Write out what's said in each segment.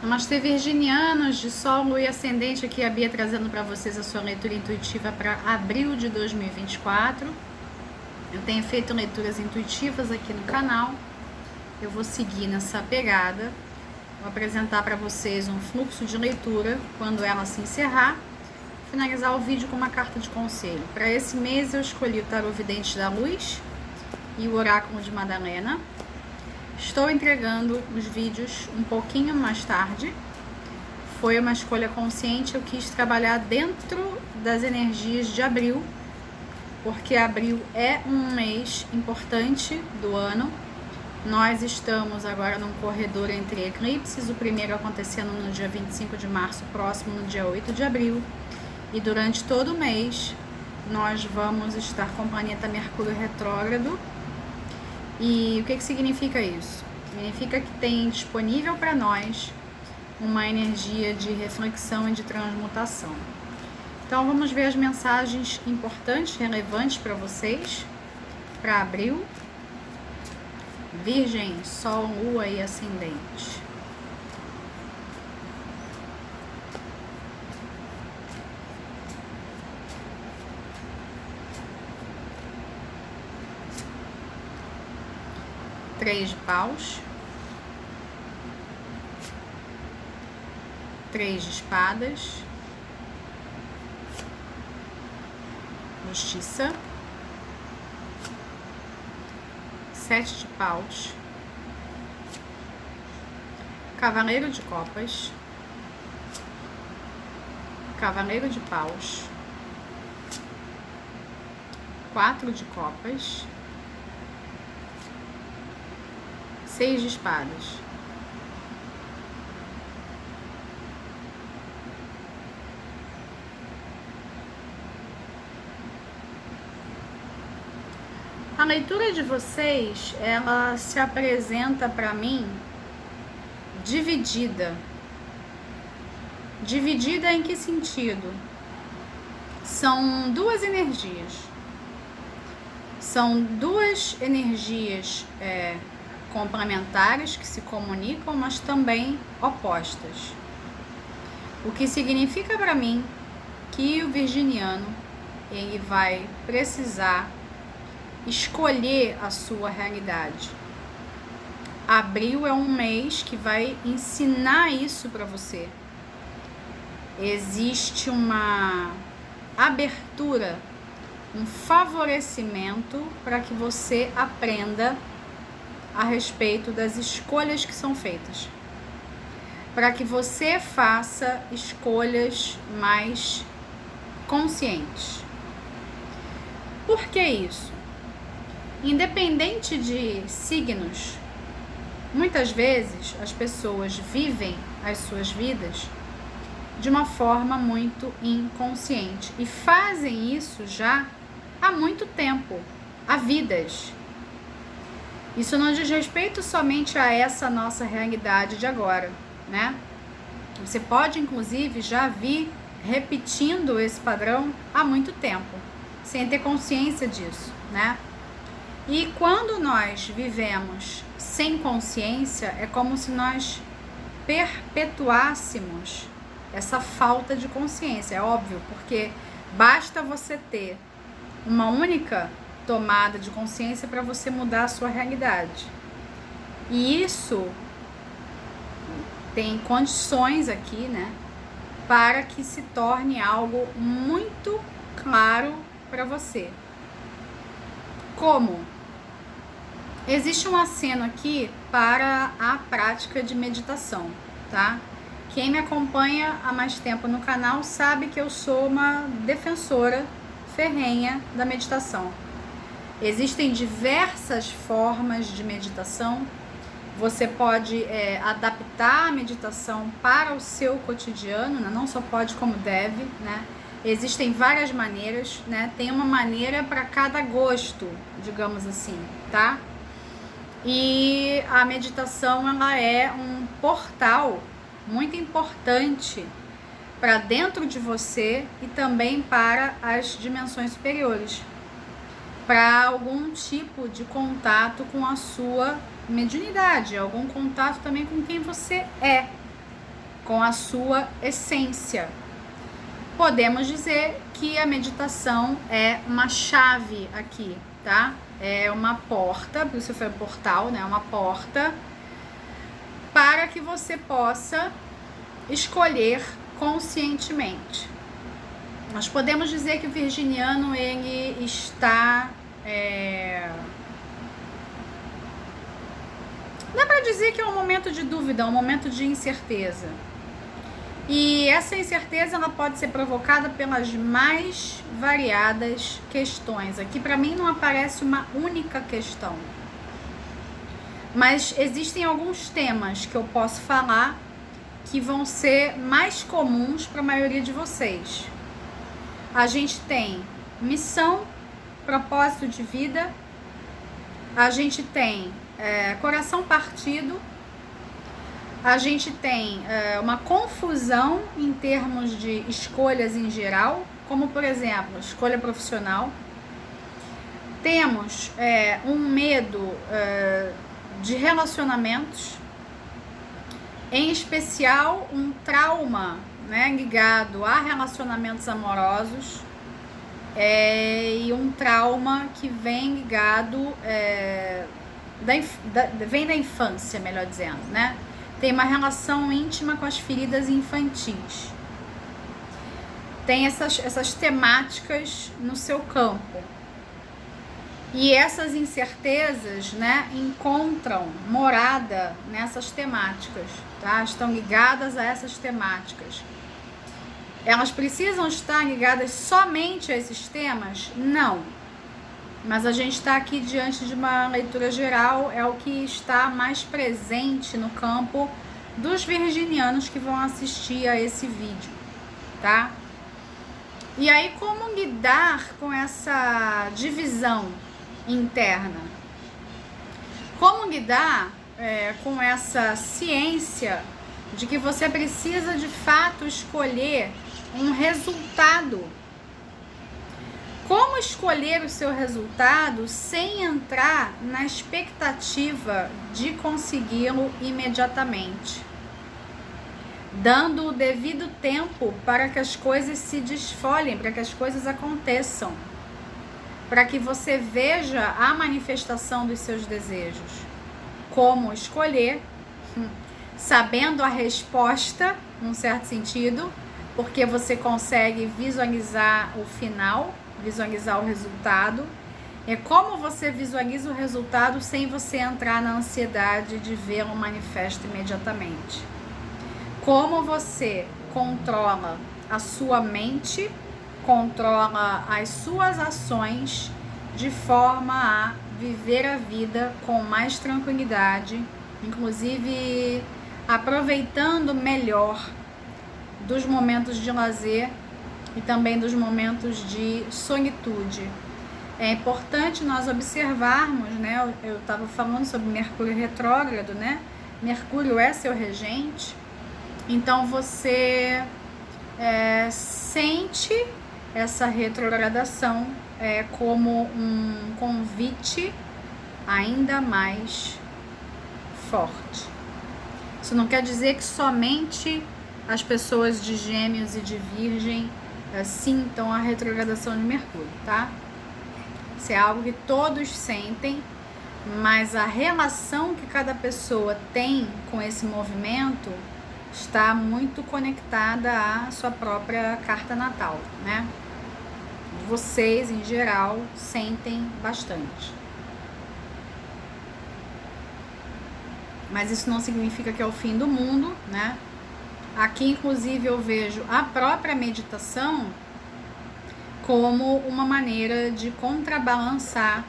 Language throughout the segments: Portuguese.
Namastê, virginianos de Sol, Lua e Ascendente. Aqui a Bia trazendo para vocês a sua leitura intuitiva para abril de 2024. Eu tenho feito leituras intuitivas aqui no canal. Eu vou seguir nessa pegada. Vou apresentar para vocês um fluxo de leitura. Quando ela se encerrar, finalizar o vídeo com uma carta de conselho. Para esse mês eu escolhi o Tarô Vidente da Luz e o Oráculo de Madalena. Estou entregando os vídeos um pouquinho mais tarde. Foi uma escolha consciente, eu quis trabalhar dentro das energias de abril, porque abril é um mês importante do ano. Nós estamos agora num corredor entre eclipses, o primeiro acontecendo no dia 25 de março, próximo no dia 8 de abril. E durante todo o mês nós vamos estar com o planeta Mercúrio retrógrado. E o que significa isso? Significa que tem disponível para nós uma energia de reflexão e de transmutação. Então vamos ver as mensagens importantes, relevantes para vocês, para abril. Virgem, Sol, Lua e Ascendente. Três de paus, três de espadas, justiça, sete de paus, cavaleiro de copas, cavaleiro de paus, quatro de copas, seis de espadas. A leitura de vocês, ela se apresenta para mim dividida. Dividida em que sentido? São duas energias. São duas energias complementares que se comunicam, mas também opostas. O que significa para mim que o virginiano ele vai precisar escolher a sua realidade. Abril é um mês que vai ensinar isso para você. Existe uma abertura, um favorecimento para que você aprenda a respeito das escolhas que são feitas, para que você faça escolhas mais conscientes. Por que isso? Independente de signos, muitas vezes as pessoas vivem as suas vidas de uma forma muito inconsciente e fazem isso já há muito tempo, há vidas. Isso não diz respeito somente a essa nossa realidade de agora, né? Você pode, inclusive, já vir repetindo esse padrão há muito tempo, sem ter consciência disso, né? E quando nós vivemos sem consciência, é como se nós perpetuássemos essa falta de consciência. É óbvio, porque basta você ter uma única tomada de consciência para você mudar a sua realidade. E isso tem condições aqui, né, para que se torne algo muito claro para você. Como? Existe um aceno aqui para a prática de meditação, tá? Quem me acompanha há mais tempo no canal sabe que eu sou uma defensora ferrenha da meditação. Existem diversas formas de meditação. Você pode adaptar a meditação para o seu cotidiano, né? Não só pode como deve, né? Existem várias maneiras, né? Tem uma maneira para cada gosto, digamos assim, tá? E a meditação, ela é um portal muito importante para dentro de você e também para as dimensões superiores, para algum tipo de contato com a sua mediunidade, algum contato também com quem você é, com a sua essência. Podemos dizer que a meditação é uma chave aqui, tá? É uma porta, por isso foi um portal, né? Uma porta para que você possa escolher conscientemente. Nós podemos dizer que o virginiano, ele está... Dá para dizer que é um momento de dúvida, um momento de incerteza. E essa incerteza, ela pode ser provocada pelas mais variadas questões. Aqui, para mim, não aparece uma única questão. Mas existem alguns temas que eu posso falar que vão ser mais comuns para a maioria de vocês. A gente tem missão, propósito de vida. A gente tem coração partido. A gente tem uma confusão em termos de escolhas em geral, como, por exemplo, escolha profissional. Temos um medo de relacionamentos, em especial um trauma, né, ligado a relacionamentos amorosos, e um trauma que vem ligado, vem da infância, melhor dizendo, né? Tem uma relação íntima com as feridas infantis. Tem essas temáticas no seu campo. E essas incertezas, né, encontram morada nessas temáticas, tá? Estão ligadas a essas temáticas. Elas precisam estar ligadas somente a esses temas? Não. Mas a gente está aqui diante de uma leitura geral, é o que está mais presente no campo dos virginianos que vão assistir a esse vídeo, tá? E aí, como lidar com essa divisão interna? Como lidar com essa ciência de que você precisa de fato escolher um resultado? Como escolher o seu resultado sem entrar na expectativa de consegui-lo imediatamente? Dando o devido tempo para que as coisas se desfolhem, para que as coisas aconteçam, para que você veja a manifestação dos seus desejos. Como escolher, sabendo a resposta, num certo sentido, porque você consegue visualizar o final, visualizar o resultado. É como você visualiza o resultado sem você entrar na ansiedade de vê-lo manifesto imediatamente. Como você controla a sua mente, controla as suas ações de forma a viver a vida com mais tranquilidade, inclusive aproveitando melhor dos momentos de lazer e também dos momentos de solitude. É importante nós observarmos, né? Eu estava falando sobre Mercúrio retrógrado, né? Mercúrio é seu regente, então você sente essa retrogradação como um convite ainda mais forte. Isso não quer dizer que somente as pessoas de Gêmeos e de Virgem sintam a retrogradação de Mercúrio, tá? Isso é algo que todos sentem, mas a relação que cada pessoa tem com esse movimento está muito conectada à sua própria carta natal, né? Vocês, em geral, sentem bastante. Mas isso não significa que é o fim do mundo, né? Aqui, inclusive, eu vejo a própria meditação como uma maneira de contrabalançar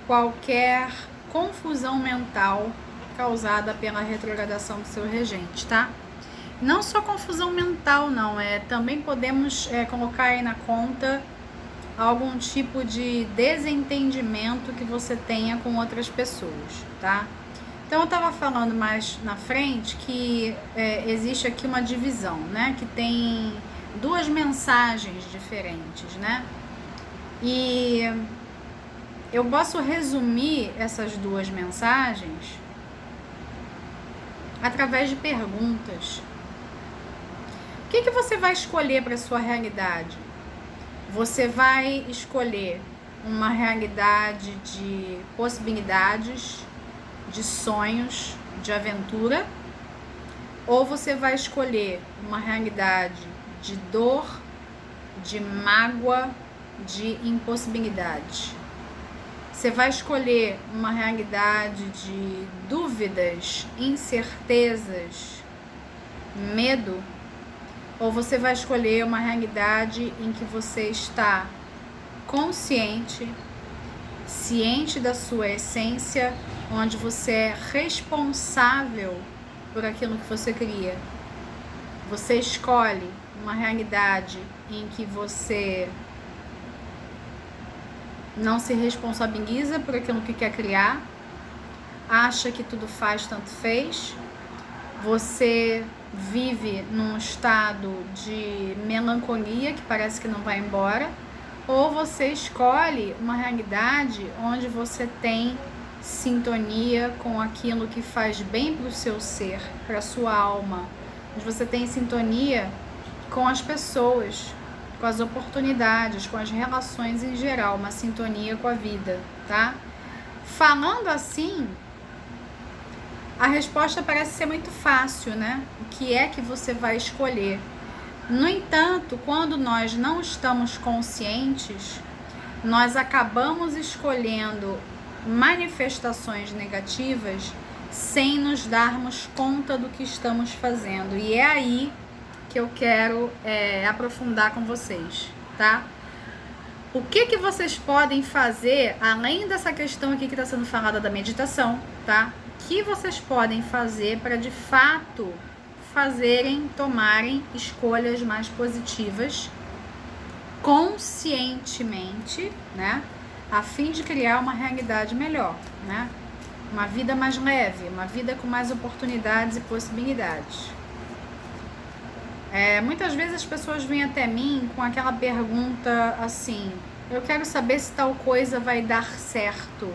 qualquer confusão mental causada pela retrogradação do seu regente, tá? Não só confusão mental, não. Também podemos colocar aí na conta algum tipo de desentendimento que você tenha com outras pessoas, tá? Então, eu estava falando mais na frente que existe aqui uma divisão, né? Que tem duas mensagens diferentes, né? E eu posso resumir essas duas mensagens através de perguntas. que você vai escolher para sua realidade? Você vai escolher uma realidade de possibilidades, de sonhos, de aventura? Ou você vai escolher uma realidade de dor, de mágoa, de impossibilidade? Você vai escolher uma realidade de dúvidas, incertezas, medo? Ou você vai escolher uma realidade em que você está consciente, ciente da sua essência, onde você é responsável por aquilo que você cria? Você escolhe uma realidade em que você não se responsabiliza por aquilo que quer criar, acha que tudo faz, tanto fez, você vive num estado de melancolia que parece que não vai embora, ou você escolhe uma realidade onde você tem sintonia com aquilo que faz bem para o seu ser, para a sua alma, onde você tem sintonia com as pessoas, com as oportunidades, com as relações em geral, uma sintonia com a vida, tá? Falando assim, a resposta parece ser muito fácil, né? O que é que você vai escolher? No entanto, quando nós não estamos conscientes, nós acabamos escolhendo manifestações negativas sem nos darmos conta do que estamos fazendo. E é aí que eu quero aprofundar com vocês, tá? O que vocês podem fazer, além dessa questão aqui que está sendo falada da meditação, tá? O que vocês podem fazer para, de fato, tomarem escolhas mais positivas, conscientemente, né? A fim de criar uma realidade melhor, né? Uma vida mais leve, uma vida com mais oportunidades e possibilidades. Muitas vezes as pessoas vêm até mim com aquela pergunta assim: eu quero saber se tal coisa vai dar certo.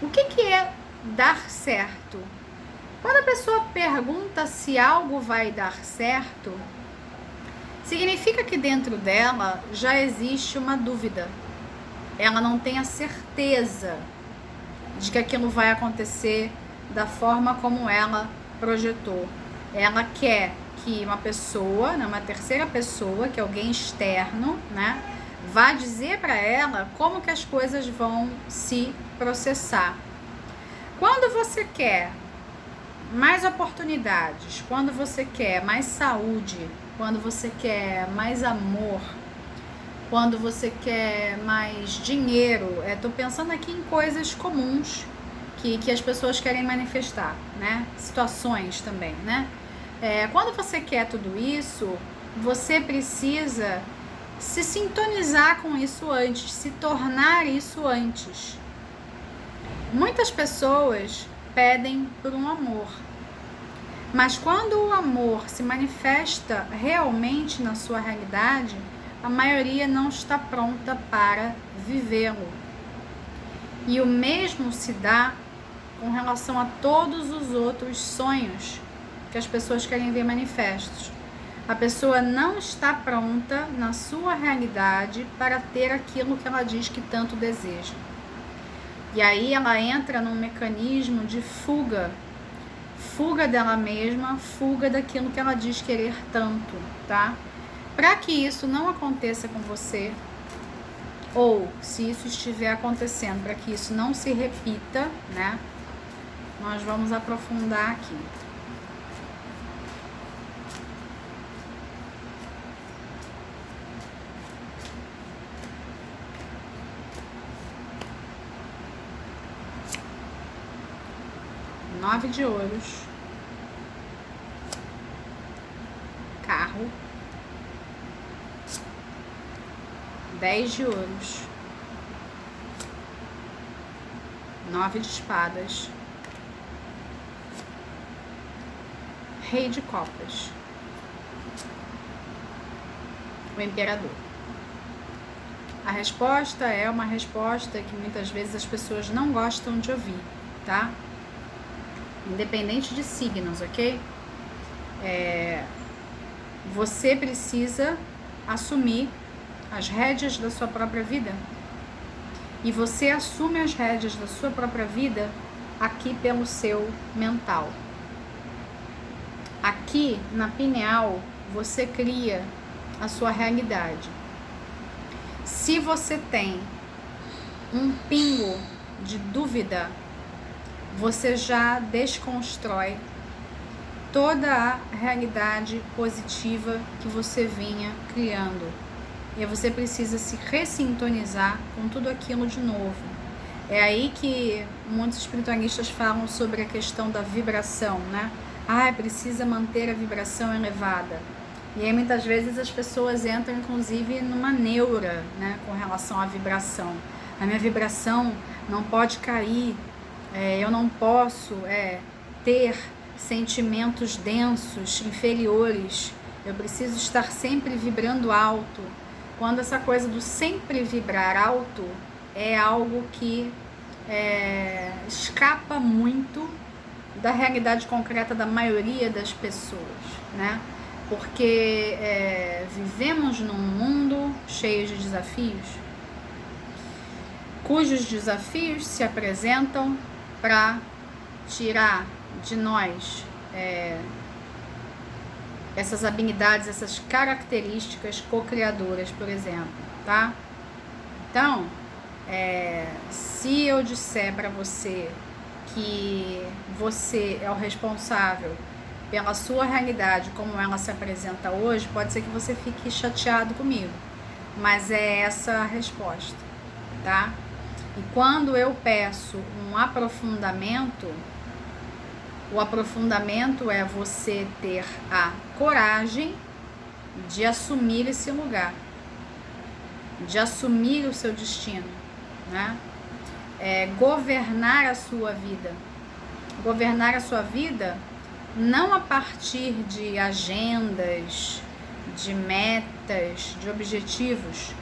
O que é dar certo? Quando a pessoa pergunta se algo vai dar certo, significa que dentro dela já existe uma dúvida. Ela não tem a certeza de que aquilo vai acontecer da forma como ela projetou. Ela quer que uma pessoa, uma terceira pessoa, que é alguém externo, né, vá dizer para ela como que as coisas vão se processar. Quando você quer mais oportunidades, quando você quer mais saúde, quando você quer mais amor, quando você quer mais dinheiro, tô pensando aqui em coisas comuns que as pessoas querem manifestar, né? Situações também, né? Quando você quer tudo isso, você precisa se sintonizar com isso antes, se tornar isso antes. Muitas pessoas pedem por um amor, mas quando o amor se manifesta realmente na sua realidade, a maioria não está pronta para vivê-lo. E o mesmo se dá com relação a todos os outros sonhos que as pessoas querem ver manifestos. A pessoa não está pronta na sua realidade para ter aquilo que ela diz que tanto deseja. E aí ela entra num mecanismo de fuga dela mesma, fuga daquilo que ela diz querer tanto, tá? Para que isso não aconteça com você, ou se isso estiver acontecendo, para que isso não se repita, né? Nós vamos aprofundar aqui. Nove de ouros, carro, 10 de ouros, 9 de espadas, rei de copas, o imperador. A resposta é uma resposta que muitas vezes as pessoas não gostam de ouvir, tá? Independente de signos, ok? você precisa assumir as rédeas da sua própria vida. E você assume as rédeas da sua própria vida aqui pelo seu mental. Aqui na pineal você cria a sua realidade. Se você tem um pingo de dúvida, você já desconstrói toda a realidade positiva que você vinha criando. E você precisa se ressintonizar com tudo aquilo de novo. É aí que muitos espiritualistas falam sobre a questão da vibração, né? Precisa manter a vibração elevada. E aí muitas vezes as pessoas entram inclusive numa neura, né, com relação à vibração. A minha vibração não pode cair, eu não posso ter sentimentos densos, inferiores, eu preciso estar sempre vibrando alto. Quando essa coisa do sempre vibrar alto é algo que escapa muito da realidade concreta da maioria das pessoas, né? Porque vivemos num mundo cheio de desafios, cujos desafios se apresentam para tirar de nós essas habilidades, essas características co-criadoras, por exemplo, tá? Então, se eu disser para você que você é o responsável pela sua realidade como ela se apresenta hoje, pode ser que você fique chateado comigo, mas é essa a resposta, tá? E quando eu peço um aprofundamento, o aprofundamento é você ter a coragem de assumir esse lugar, de assumir o seu destino, né? Governar a sua vida. Governar a sua vida não a partir de agendas, de metas, de objetivos.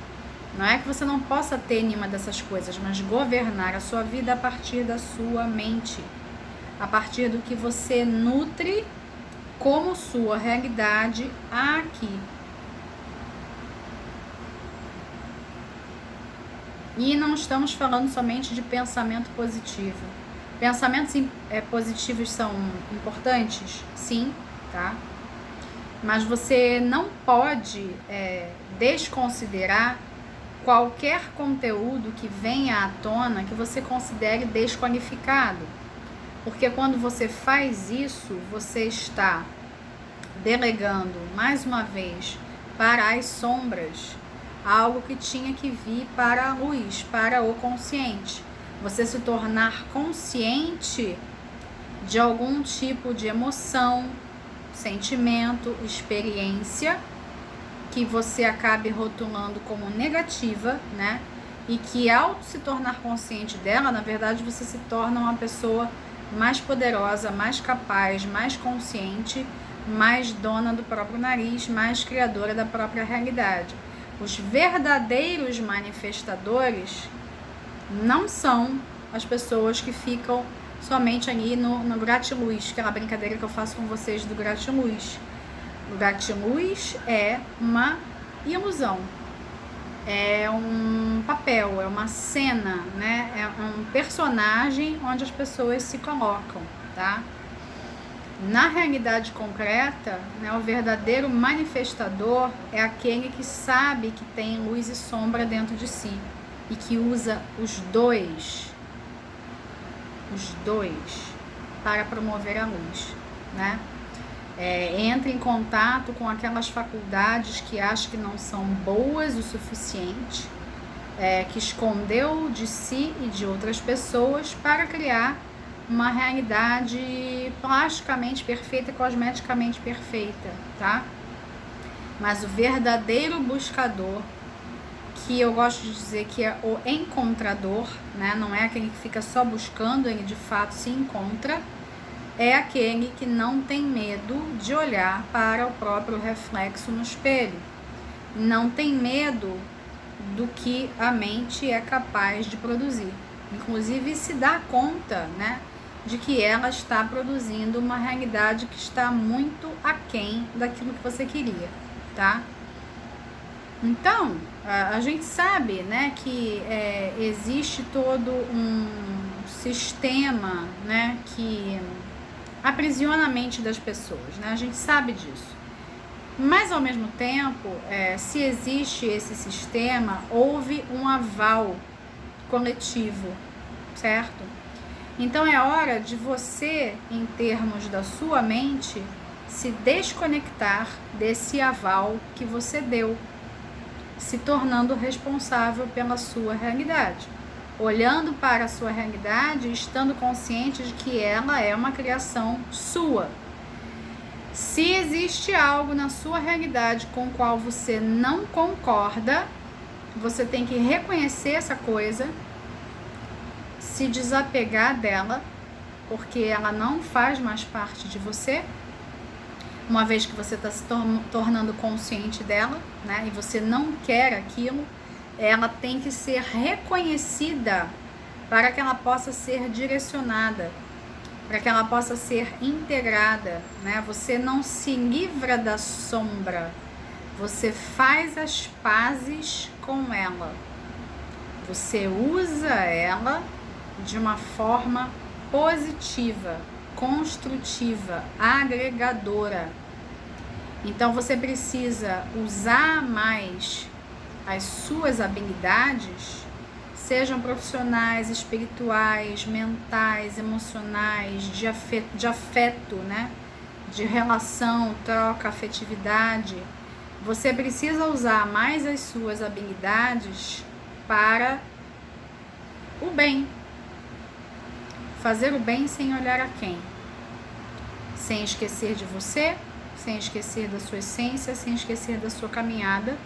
Não é que você não possa ter nenhuma dessas coisas, mas governar a sua vida a partir da sua mente, a partir do que você nutre como sua realidade aqui. E não estamos falando somente de pensamento positivo. Pensamentos positivos são importantes? Sim, tá? Mas você não pode desconsiderar qualquer conteúdo que venha à tona que você considere desqualificado. Porque quando você faz isso, você está delegando, mais uma vez, para as sombras, algo que tinha que vir para a luz, para o consciente. Você se tornar consciente de algum tipo de emoção, sentimento, experiência que você acabe rotulando como negativa, né? E que ao se tornar consciente dela, na verdade você se torna uma pessoa mais poderosa, mais capaz, mais consciente, mais dona do próprio nariz, mais criadora da própria realidade. Os verdadeiros manifestadores não são as pessoas que ficam somente ali no gratiluz, aquela brincadeira que eu faço com vocês do gratiluz. O gratiluz é uma ilusão, é um papel, é uma cena, né? É um personagem onde as pessoas se colocam, tá? Na realidade concreta, né, o verdadeiro manifestador é aquele que sabe que tem luz e sombra dentro de si e que usa os dois para promover a luz, né? Entra em contato com aquelas faculdades que acha que não são boas o suficiente, que escondeu de si e de outras pessoas para criar uma realidade plasticamente perfeita, cosmeticamente perfeita, tá? Mas o verdadeiro buscador, que eu gosto de dizer que é o encontrador, né? Não é aquele que fica só buscando, ele de fato se encontra, é aquele que não tem medo de olhar para o próprio reflexo no espelho, não tem medo do que a mente é capaz de produzir, inclusive se dá conta, né, de que ela está produzindo uma realidade que está muito aquém daquilo que você queria, tá? Então, a gente sabe, né, que existe todo um sistema, né, que aprisiona a mente das pessoas, né? A gente sabe disso. Mas, ao mesmo tempo, se existe esse sistema, houve um aval coletivo, certo? Então, é hora de você, em termos da sua mente, se desconectar desse aval que você deu, se tornando responsável pela sua realidade. Olhando para a sua realidade, estando consciente de que ela é uma criação sua. Se existe algo na sua realidade com o qual você não concorda, você tem que reconhecer essa coisa, se desapegar dela, porque ela não faz mais parte de você, uma vez que você está se tornando consciente dela, né, e você não quer aquilo, ela tem que ser reconhecida para que ela possa ser direcionada, para que ela possa ser integrada, né? Você não se livra da sombra, você faz as pazes com ela, você usa ela de uma forma positiva, construtiva, agregadora. Então você precisa usar mais as suas habilidades, sejam profissionais, espirituais, mentais, emocionais, de afeto, né? De relação, troca, afetividade. Você precisa usar mais as suas habilidades para o bem. Fazer o bem sem olhar a quem. Sem esquecer de você, sem esquecer da sua essência, sem esquecer da sua caminhada,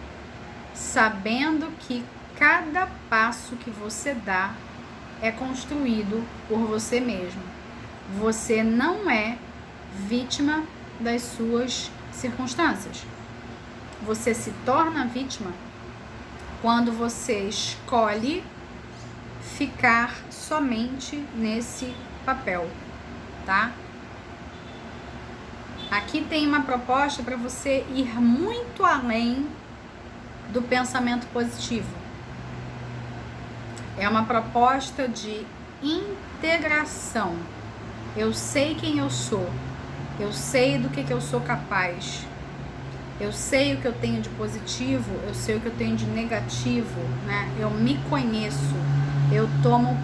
sabendo que cada passo que você dá é construído por você mesmo. Você não é vítima das suas circunstâncias. Você se torna vítima quando você escolhe ficar somente nesse papel, tá? Aqui tem uma proposta para você ir muito além do pensamento positivo. É uma proposta de integração. Eu sei quem eu sou. Eu sei do que eu sou capaz. Eu sei o que eu tenho de positivo. Eu sei o que eu tenho de negativo, né? Eu me conheço. Eu tomo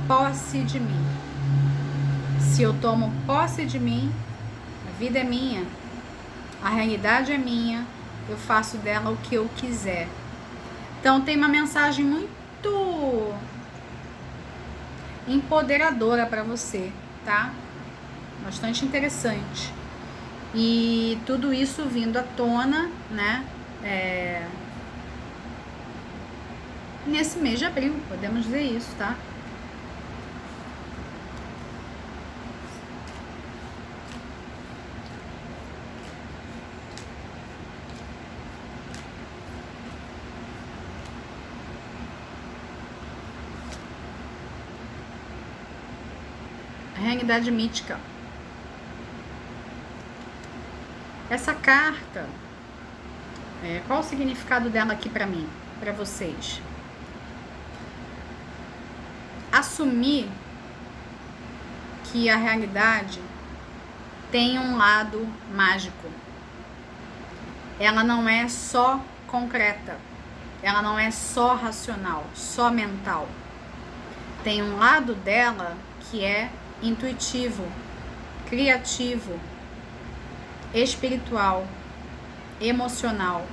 posse de mim. Se eu tomo posse de mim, a vida é minha. A realidade é minha. Eu faço dela o que eu quiser. Então tem uma mensagem muito empoderadora para você, tá? Bastante interessante. E tudo isso vindo à tona, né? Nesse mês de abril, podemos dizer isso, tá? Realidade mítica. Essa carta, qual o significado dela aqui para mim, para vocês? Assumir que a realidade tem um lado mágico. Ela não é só concreta, ela não é só racional, só mental. Tem um lado dela que é intuitivo, criativo, espiritual, emocional.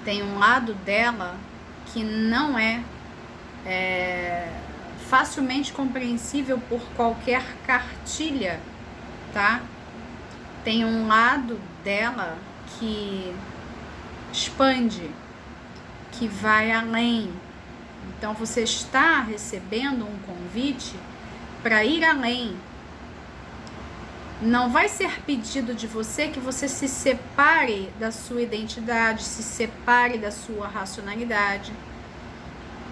Tem um lado dela que não é facilmente compreensível por qualquer cartilha, tá? Tem um lado dela que expande, que vai além. Então você está recebendo um convite para ir além. Não vai ser pedido de você que você se separe da sua identidade, se separe da sua racionalidade.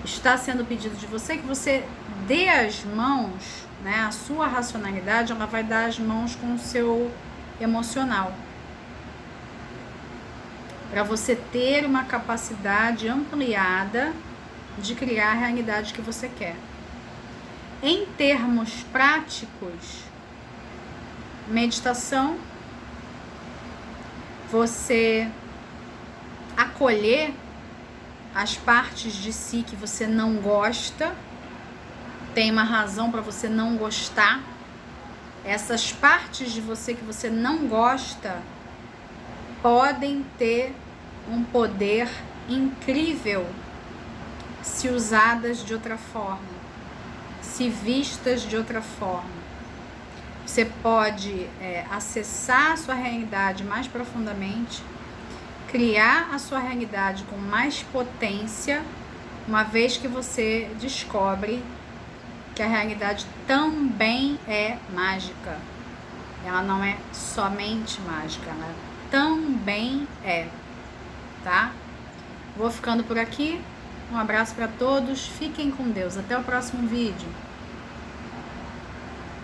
Está sendo pedido de você que você dê as mãos né? A sua racionalidade, ela vai dar as mãos com o seu emocional, para você ter uma capacidade ampliada de criar a realidade que você quer. Em termos práticos, meditação, você acolher as partes de si que você não gosta, tem uma razão para você não gostar. Essas partes de você que você não gosta podem ter um poder incrível se usadas de outra forma, se vistas de outra forma. Você pode acessar a sua realidade mais profundamente, criar a sua realidade com mais potência, uma vez que você descobre que a realidade também é mágica. Ela não é somente mágica, ela também é, tá? Vou ficando por aqui. Um abraço para todos. Fiquem com Deus. Até o próximo vídeo.